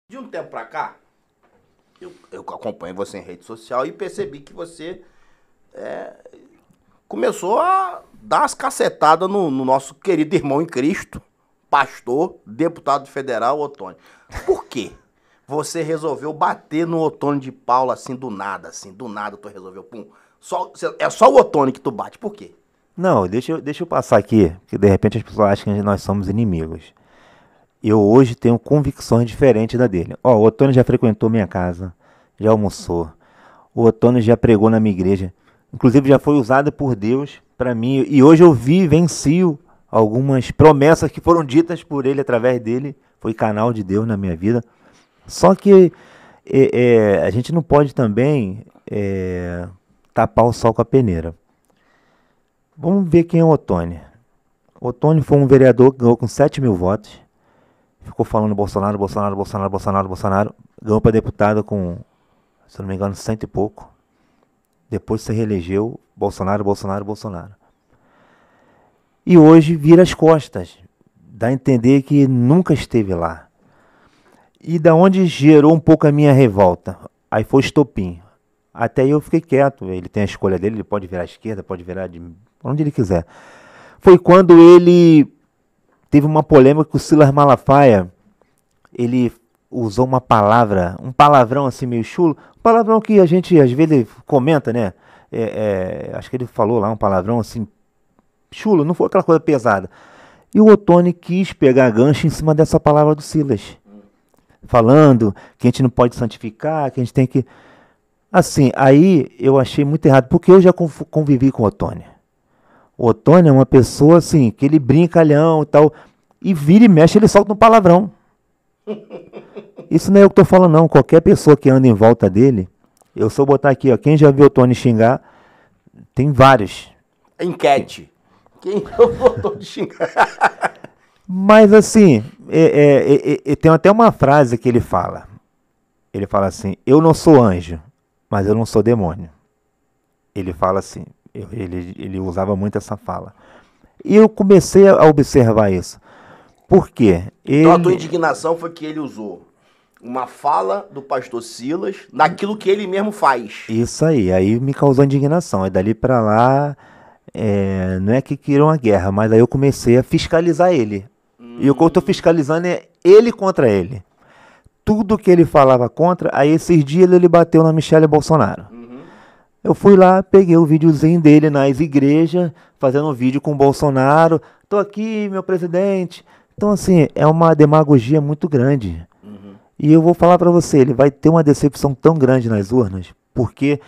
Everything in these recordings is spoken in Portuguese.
De um tempo pra cá, eu acompanho você em rede social e percebi que você começou a dar as cacetadas no nosso querido irmão em Cristo, pastor, deputado federal, Ottoni. Por quê? Você resolveu bater no Ottoni de Paula assim, do nada tu resolveu, pum. É só o Ottoni que tu bate, por quê? Não, deixa eu passar aqui, porque de repente as pessoas acham que nós somos inimigos. Eu hoje tenho convicções diferentes da dele. Ó, o Ottoni já frequentou minha casa, já almoçou. O Ottoni já pregou na minha igreja. Inclusive já foi usado por Deus para mim. E hoje eu vi e vencio algumas promessas que foram ditas por ele através dele. Foi canal de Deus na minha vida. Só que a gente não pode também tapar o sol com a peneira. Vamos ver quem é o Ottoni. O Ottoni foi um vereador que ganhou com 7 mil votos. Ficou falando Bolsonaro. Ganhou para deputado com, se não me engano, 100 e pouco. Depois se reelegeu Bolsonaro. E hoje vira as costas. Dá a entender que nunca esteve lá. E da onde gerou um pouco a minha revolta? Aí foi estopim. Até aí eu fiquei quieto. Ele tem a escolha dele, ele pode virar à esquerda, pode virar de onde ele quiser. Foi quando ele teve uma polêmica com o Silas Malafaia. Ele usou uma palavra, um palavrão assim meio chulo. Um palavrão que a gente às vezes comenta, né? Acho que ele falou lá um palavrão assim chulo, não foi aquela coisa pesada. E o Ottoni quis pegar gancho em cima dessa palavra do Silas. Falando que a gente não pode santificar, que a gente tem que... Assim, aí eu achei muito errado, porque eu já convivi com o Ottoni. O Ottoni é uma pessoa assim, que ele brincalhão e tal, e vira e mexe, ele solta um palavrão. Isso não é eu que estou falando não, qualquer pessoa que anda em volta dele, eu só botar aqui, ó, quem já viu o Ottoni xingar, tem vários. Enquete. Quem eu votou de xingar? Mas assim, tem até uma frase que ele fala. Ele fala assim, eu não sou anjo, mas eu não sou demônio. Ele fala assim, ele usava muito essa fala. E eu comecei a observar isso. Por quê? Então a tua indignação foi que ele usou uma fala do pastor Silas naquilo que ele mesmo faz. Isso aí me causou indignação. Aí dali pra lá, não é que queiram a guerra, mas aí eu comecei a fiscalizar ele. E o que eu tô fiscalizando é ele contra ele. Tudo que ele falava contra, aí esses dias ele bateu na Michelle Bolsonaro. Eu fui lá, peguei o videozinho dele nas igrejas, fazendo um vídeo com o Bolsonaro. Tô aqui, meu presidente. Então, assim, é uma demagogia muito grande. E eu vou falar pra você, ele vai ter uma decepção tão grande nas urnas, porque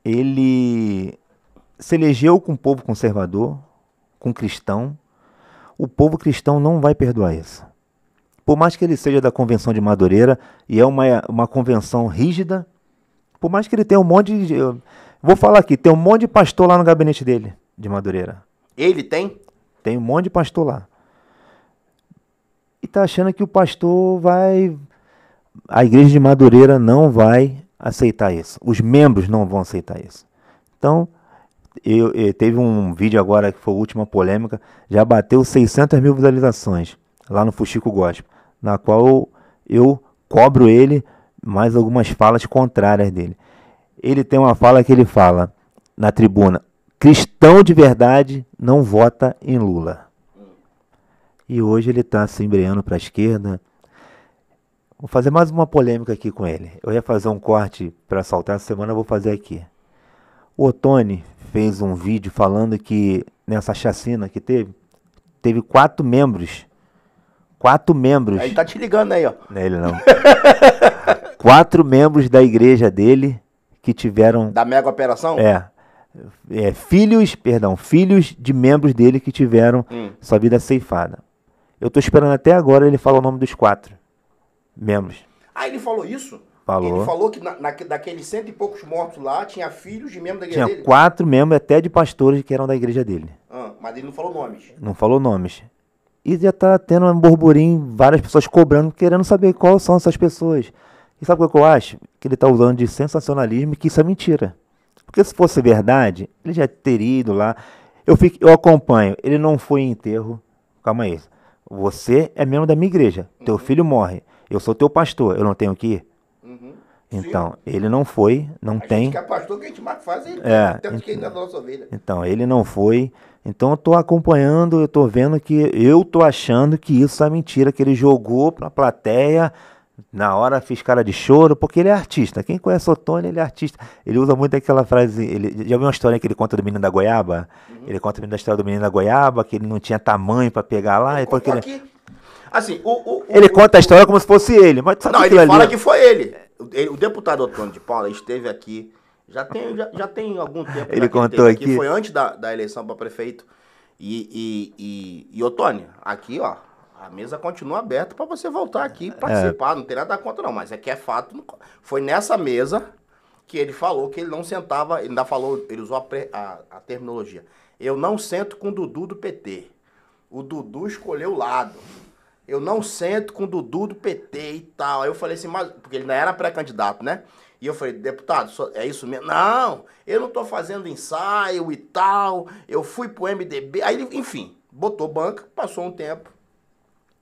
ele se elegeu com o povo conservador, com cristão. O povo cristão não vai perdoar isso. Por mais que ele seja da Convenção de Madureira, e é uma convenção rígida, por mais que ele tenha um monte de... Vou falar aqui, tem um monte de pastor lá no gabinete dele, de Madureira. Ele tem? Tem um monte de pastor lá. E tá achando que o pastor vai... A igreja de Madureira não vai aceitar isso. Os membros não vão aceitar isso. Então, teve um vídeo agora que foi a última polêmica, já bateu 600 mil visualizações lá no Fuxico Gospel, na qual eu cobro ele mais algumas falas contrárias dele. Ele tem uma fala que ele fala na tribuna: cristão de verdade não vota em Lula. E hoje ele está se embreando para a esquerda. Vou fazer mais uma polêmica aqui com ele. Eu ia fazer um corte para soltar essa semana, eu vou fazer aqui. O Ottoni fez um vídeo falando que nessa chacina que teve 4 membros. 4 membros. Aí tá te ligando aí, ó. Não é ele não. 4 membros da igreja dele que tiveram... Da mega operação? Filhos de membros dele que tiveram sua vida ceifada. Eu tô esperando até agora ele falar o nome dos 4 membros. Ah, ele falou isso? Falou. Ele falou que daqueles 100 e poucos mortos lá, tinha filhos de membros da igreja dele? Tinha 4 membros até de pastores que eram da igreja dele. Mas ele não falou nomes. Não falou nomes. E já tá tendo um burburinho, várias pessoas cobrando, querendo saber quais são essas pessoas. E sabe o que eu acho? Que ele tá usando de sensacionalismo e que isso é mentira. Porque se fosse verdade, ele já teria ido lá. Eu acompanho, ele não foi em enterro. Calma aí. Você é membro da minha igreja, teu filho morre. Eu sou teu pastor, eu não tenho que ir? Uhum. Então, ele não foi, não A tem. gente que é pastor, que a gente mais faz temos que ir na nossa ovelha. Então, ele não foi. Então, eu tô acompanhando, eu tô vendo que, eu tô achando que isso é mentira, que ele jogou pra plateia, na hora fez cara de choro, porque ele é artista. Quem conhece o Otônio, ele é artista. Ele usa muito aquela frase, já viu uma história que ele conta do menino da goiaba? Ele conta da história do menino da goiaba, que ele não tinha tamanho pra pegar lá. Porque Aqui, assim, ele conta a história como se fosse ele, mas sabe não, aquilo ele fala ali? que foi ele. O deputado Otônio de Paula esteve aqui, já tem algum tempo. Ele já que contou esteve aqui. Foi antes da eleição para prefeito. E Otônio, aqui, ó, a mesa continua aberta para você voltar aqui e participar. Não tem nada contra, não, mas é que é fato. Foi nessa mesa que ele falou que ele não sentava, ele ainda falou, ele usou a terminologia. Eu não sento com o Dudu do PT. O Dudu escolheu o lado. Eu não sento com o Dudu do PT e tal. Aí eu falei assim, mas, porque ele não era pré-candidato, né? E eu falei, deputado, é isso mesmo? Não, eu não tô fazendo ensaio e tal. Eu fui pro MDB. Aí ele, enfim, botou banca, passou um tempo.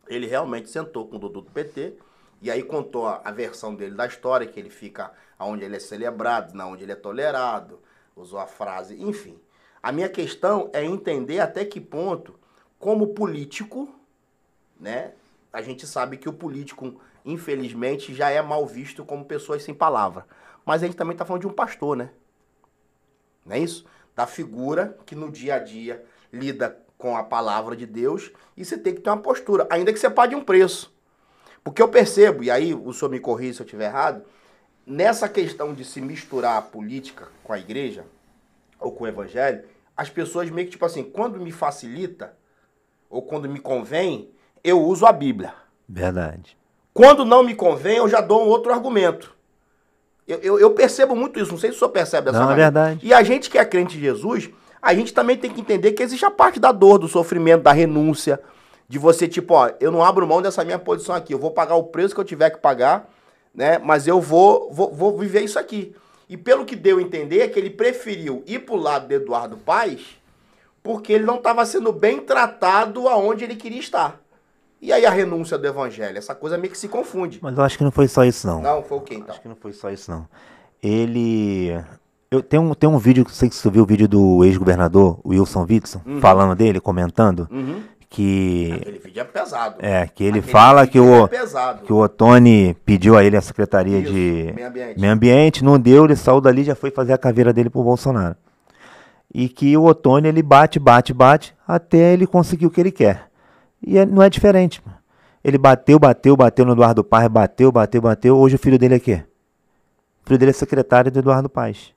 Ele realmente sentou com o Dudu do PT. E aí contou a versão dele da história, que ele fica onde ele é celebrado, não onde ele é tolerado. Usou a frase, enfim. A minha questão é entender até que ponto, como político, né? A gente sabe que o político, infelizmente, já é mal visto como pessoas sem palavra. Mas a gente também está falando de um pastor, né? Não é isso? Da figura que no dia a dia lida com a palavra de Deus e você tem que ter uma postura, ainda que você pague um preço. Porque eu percebo, e aí o senhor me corrija se eu estiver errado, nessa questão de se misturar a política com a igreja ou com o evangelho, as pessoas meio que tipo assim, quando me facilita ou quando me convém, eu uso a Bíblia. Verdade. Quando não me convém, eu já dou um outro argumento. Eu percebo muito isso, não sei se o senhor percebe dessa maneira. É verdade. E a gente que é crente em Jesus, a gente também tem que entender que existe a parte da dor, do sofrimento, da renúncia, de você, tipo, ó, eu não abro mão dessa minha posição aqui, eu vou pagar o preço que eu tiver que pagar, né, mas eu vou viver isso aqui. E pelo que deu a entender, é que ele preferiu ir pro lado de Eduardo Paes, porque ele não estava sendo bem tratado aonde ele queria estar. E aí a renúncia do evangelho? Essa coisa meio que se confunde. Mas eu acho que não foi só isso, não. Não, foi o quê, então? Acho que não foi só isso, não. Tem um vídeo, não sei se você viu o vídeo do ex-governador, Wilson Witson, falando dele, comentando, que... Aquele vídeo é pesado. Que ele Aquele fala vídeo é pesado. que o Otônio pediu a ele a Secretaria Isso, de Meio Ambiente. não deu, ele saiu dali e já foi fazer a caveira dele pro Bolsonaro. E que o Otônio, ele bate, até ele conseguir o que ele quer. E não é diferente. Ele bateu no Eduardo Paes, bateu. Hoje o filho dele é quê? O filho dele é secretário do Eduardo Paes.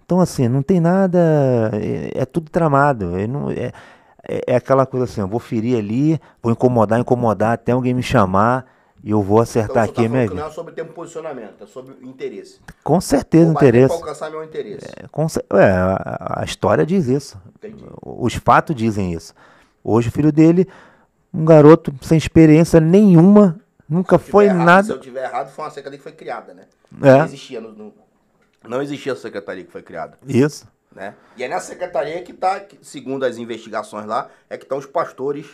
Então, assim, não tem nada... É tudo tramado. É aquela coisa assim, eu vou ferir ali, vou incomodar, até alguém me chamar e eu vou acertar Então, aqui. você tá não é sobre ter um posicionamento, é sobre interesse. Com certeza, Vou bater interesse. pra alcançar meu interesse. A história diz isso. Entendi. Os fatos dizem isso. Hoje o filho dele, um garoto sem experiência nenhuma, nunca foi nada. Se eu tiver errado, foi uma secretaria que foi criada, né? É. Não existia, não existia a secretaria que foi criada. Isso. Né? E é nessa secretaria que tá, segundo as investigações lá, é que estão os pastores.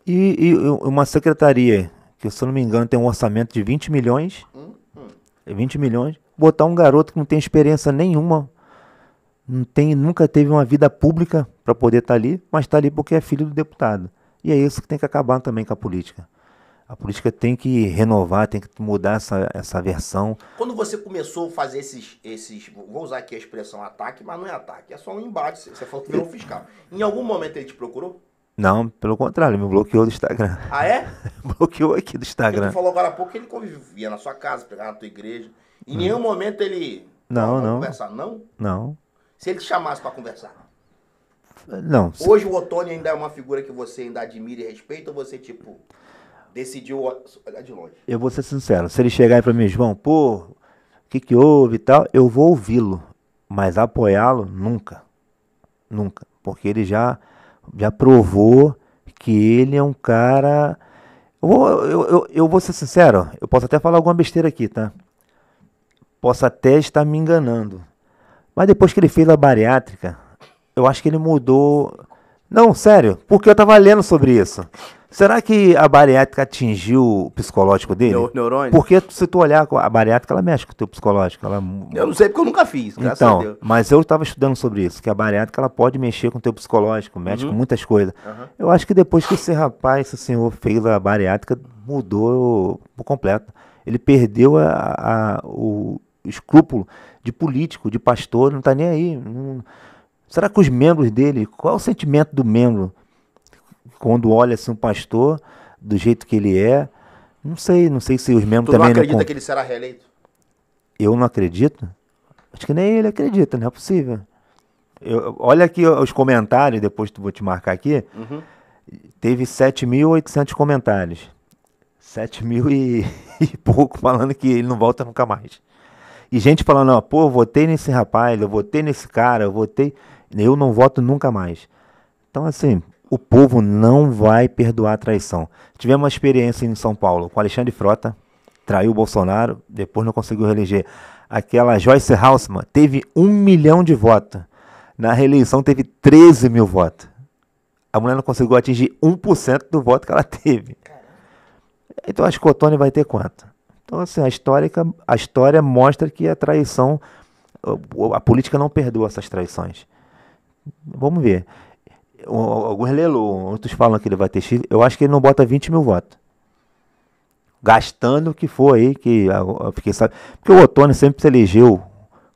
E uma secretaria, que se eu não me engano tem um orçamento de 20 milhões, 20 milhões, botar um garoto que não tem experiência nenhuma, nunca teve uma vida pública para poder estar ali, mas está ali porque é filho do deputado. E é isso que tem que acabar também com a política. A política tem que renovar, tem que mudar essa versão. Quando você começou a fazer esses, vou usar aqui a expressão ataque, mas não é ataque, é só um embate. Você falou que virou um fiscal. Em algum momento ele te procurou? Não, pelo contrário, ele me bloqueou do Instagram. Ah, é? Bloqueou aqui do Porque Instagram. tu falou agora há pouco que ele convivia na sua casa, pegava na tua igreja. Em nenhum momento ele... Não. Conversar, não? Não. Se ele te chamasse pra conversar? Não. Hoje o Otônio ainda é uma figura que você ainda admira e respeita, ou você, tipo, decidiu olhar de longe? Eu vou ser sincero, se ele chegar aí pra mim, João, pô, o que houve e tal, eu vou ouvi-lo, mas apoiá-lo, nunca. Nunca. Porque ele já provou que ele é um cara... Eu vou ser sincero, eu posso até falar alguma besteira aqui, tá? Posso até estar me enganando. Mas depois que ele fez a bariátrica, eu acho que ele mudou... Não, sério, porque eu tava lendo sobre isso. Será que a bariátrica atingiu o psicológico dele? Neurônio? Porque se tu olhar a bariátrica, ela mexe com o teu psicológico. Ela... Eu não sei porque eu nunca fiz, graças a Então, Deus. mas eu estava estudando sobre isso, que a bariátrica ela pode mexer com o teu psicológico, mexe com muitas coisas. Eu acho que depois que esse rapaz, esse senhor fez a bariátrica, mudou por completo. Ele perdeu o escrúpulo de político, de pastor, não está nem aí. Será que os membros dele, qual é o sentimento do membro quando olha assim um pastor, do jeito que ele é? Não sei se os membros Tu também... não acredita que ele será reeleito? Eu não acredito? Acho que nem ele acredita, não é possível. Olha aqui os comentários, depois vou te marcar aqui. Teve 7.800 comentários. 7.000 e pouco falando que ele não volta nunca mais. E gente falando, ó, pô, eu votei nesse rapaz, eu votei nesse cara, eu não voto nunca mais. Então, assim, o povo não vai perdoar a traição. Tivemos uma experiência em São Paulo com Alexandre Frota, traiu o Bolsonaro, depois não conseguiu reeleger. Aquela Joyce Haussmann teve 1 milhão de votos. Na reeleição teve 13 mil votos. A mulher não conseguiu atingir 1% do voto que ela teve. Então acho que o Ottoni vai ter quanto? Então, assim, a história mostra que a traição, a política não perdoa essas traições. Vamos ver. Alguns leilões, outros falam que ele vai ter X. Eu acho que ele não bota 20 mil votos. Gastando o que for aí, que eu fiquei sabendo. Porque o Ottoni sempre se elegeu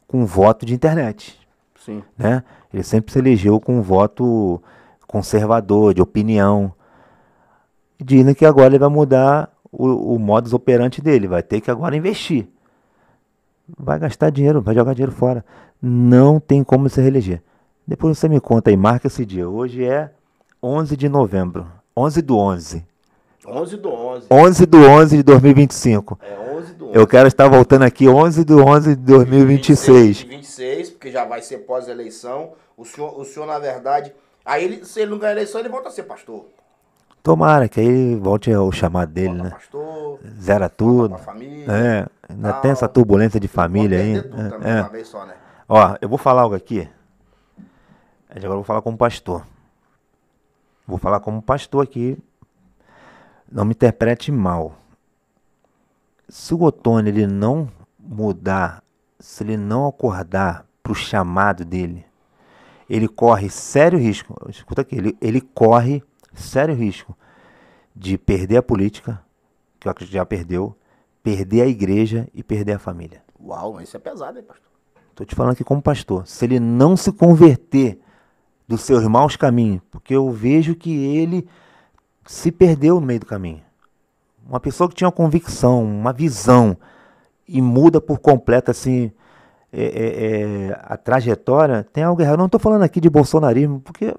com voto de internet. Sim. Né? Ele sempre se elegeu com voto conservador, de opinião. Dizem que agora ele vai mudar o modus operandi dele, vai ter que agora investir. Vai gastar dinheiro, vai jogar dinheiro fora. Não tem como se reeleger. Depois você me conta aí, marca esse dia. Hoje é 11 de novembro. 11/11. 11/11. 11/11 de 2025. É 11/11. Eu quero estar voltando aqui 11/11 de 2026. 26, porque já vai ser pós-eleição. O senhor, na verdade... Aí, se ele não ganhar a eleição, ele volta a ser pastor. Tomara que aí volte o chamado dele, Volta né? pastor, Zera tudo. pra família, Ainda tem essa turbulência de família aí. Tudo também, uma vez só, né? Ó, eu vou falar algo aqui. Agora eu vou falar como pastor. Vou falar como pastor aqui. Não me interprete mal. Se o Ottoni ele não mudar, se ele não acordar para o chamado dele, ele corre sério risco. Escuta aqui, ele corre sério risco de perder a política, que eu acredito que já perdeu, perder a igreja e perder a família. Uau, isso é pesado, hein, pastor? Estou te falando aqui como pastor. Se ele não se converter dos seus maus caminhos, porque eu vejo que ele se perdeu no meio do caminho. Uma pessoa que tinha uma convicção, uma visão, e muda por completo assim a trajetória, tem algo errado. Eu não estou falando aqui de bolsonarismo, porque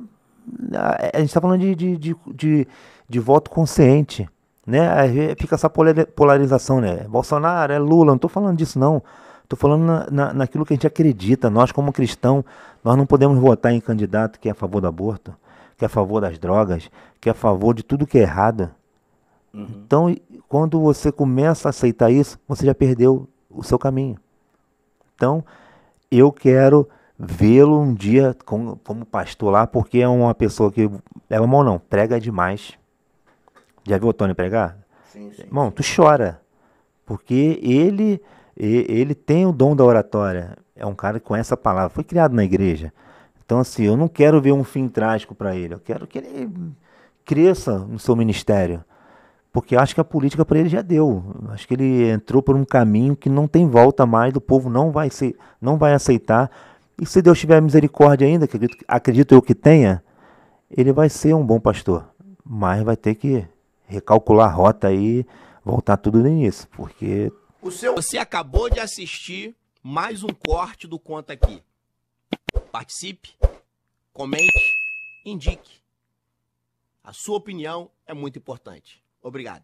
a gente está falando de voto consciente. Né? Aí fica essa polarização, né? Bolsonaro, é Lula, não estou falando disso não. Estou falando naquilo que a gente acredita. Nós, como cristãos, nós não podemos votar em candidato que é a favor do aborto, que é a favor das drogas, que é a favor de tudo que é errado. Então, quando você começa a aceitar isso, você já perdeu o seu caminho. Então, eu quero vê-lo um dia como pastor lá, porque é uma pessoa que leva a mão não, prega demais. Já viu o Ottoni pregar? Sim. Irmão, tu chora, porque ele tem o dom da oratória. É um cara que conhece a palavra, foi criado na igreja. Então, assim, eu não quero ver um fim trágico para ele. Eu quero que ele cresça no seu ministério. Porque acho que a política para ele já deu. Acho que ele entrou por um caminho que não tem volta mais, o povo não vai aceitar. E se Deus tiver misericórdia ainda, que acredito eu que tenha, ele vai ser um bom pastor. Mas vai ter que recalcular a rota aí, voltar tudo no início. Porque... Você acabou de assistir mais um corte do Conta Aqui. Participe, comente, indique. A sua opinião é muito importante. Obrigado.